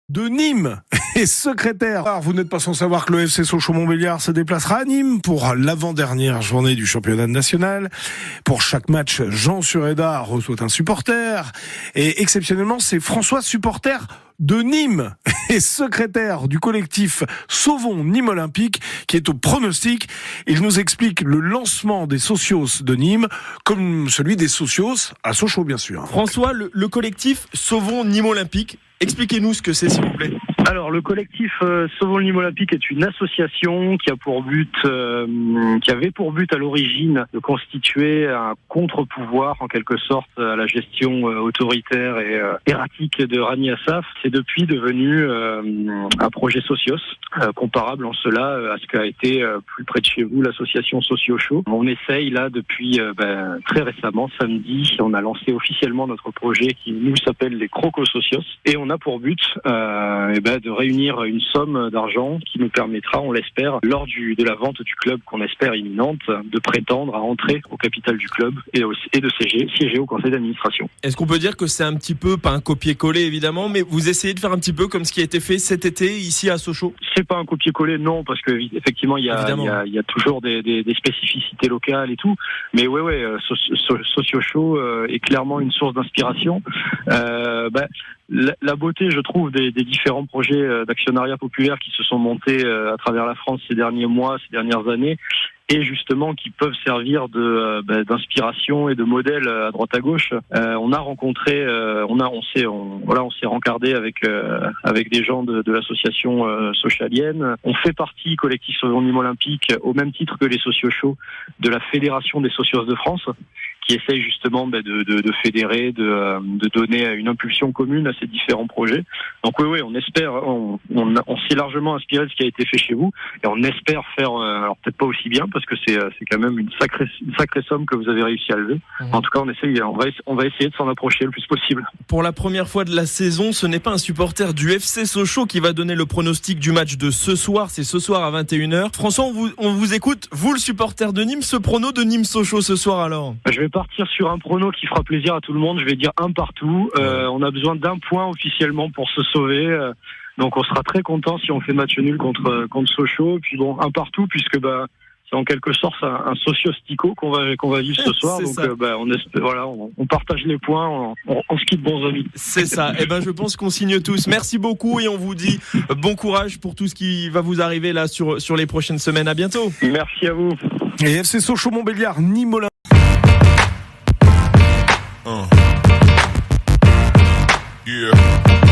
De Nîmes et secrétaire. Alors, vous n'êtes pas sans savoir que le FC Sochaux-Montbéliard se déplacera à Nîmes pour l'avant-dernière journée du championnat national. Pour chaque match, Jean Sureda reçoit un supporter. Et exceptionnellement, c'est François, supporter de Nîmes et secrétaire du collectif Sauvons Nîmes Olympique, qui est au pronostic. Il nous explique le lancement des socios de Nîmes, comme celui des socios à Sochaux, bien sûr. François, le collectif Sauvons Nîmes Olympique, expliquez-nous ce que c'est, s'il vous plaît. Alors, le collectif Sauvons Nîmes Olympique est une association qui avait pour but à l'origine de constituer un contre-pouvoir, en quelque sorte, à la gestion autoritaire et erratique de Rani Assaf. C'est depuis devenu un projet socios, comparable en cela à ce qu'a été plus près de chez vous l'association Socio Show. On essaye là depuis très récemment, samedi, on a lancé officiellement notre projet qui nous s'appelle les Crocos Socios, et on a pour but de réunir une somme d'argent qui nous permettra, on l'espère, lors de la vente du club qu'on espère imminente, de prétendre à entrer au capital du club et de siéger au conseil d'administration. Est-ce qu'on peut dire que c'est un petit peu, pas un copier-coller évidemment, mais vous essayez de faire un petit peu comme ce qui a été fait cet été ici à Sochaux? C'est pas un copier-coller, non, parce que effectivement il y a toujours des spécificités locales et tout, mais Socio Show est clairement une source d'inspiration. La beauté, je trouve, des différents projets d'actionnariat populaire qui se sont montés à travers la France ces derniers mois, ces dernières années, et justement qui peuvent servir d'inspiration et de modèle à droite à gauche. On a rencontré, on s'est rencardé avec des gens de l'association socialienne. On fait partie, collectif Sauvons Nîmes Olympique, au même titre que les Socio Show, de la Fédération des Socios de France, qui essaye justement de fédérer, de donner une impulsion commune à ces différents projets. Donc oui, on espère, on s'est largement inspiré de ce qui a été fait chez vous, et on espère faire, alors peut-être pas aussi bien, parce que c'est quand même une sacrée somme que vous avez réussi à lever. En tout cas, on va essayer de s'en approcher le plus possible. Pour la première fois de la saison, ce n'est pas un supporter du FC Sochaux qui va donner le pronostic du match de ce soir, c'est ce soir à 21h. François, on vous écoute, vous le supporter de Nîmes, ce prono de Nîmes-Sochaux ce soir alors? Je vais partir sur un prono qui fera plaisir à tout le monde. Je vais dire un partout. On a besoin d'un point officiellement pour se sauver. Donc on sera très content si on fait match nul contre Sochaux. Puis bon, un partout, puisque c'est en quelque sorte un socio-stico qu'on va vivre ce soir. Donc on partage les points, on se quitte bons amis. C'est ça. Je pense qu'on signe tous. Merci beaucoup, et on vous dit bon courage pour tout ce qui va vous arriver là sur les prochaines semaines. À bientôt. Merci à vous. Et FC Sochaux-Montbéliard, Nîmes Olympique. Yeah.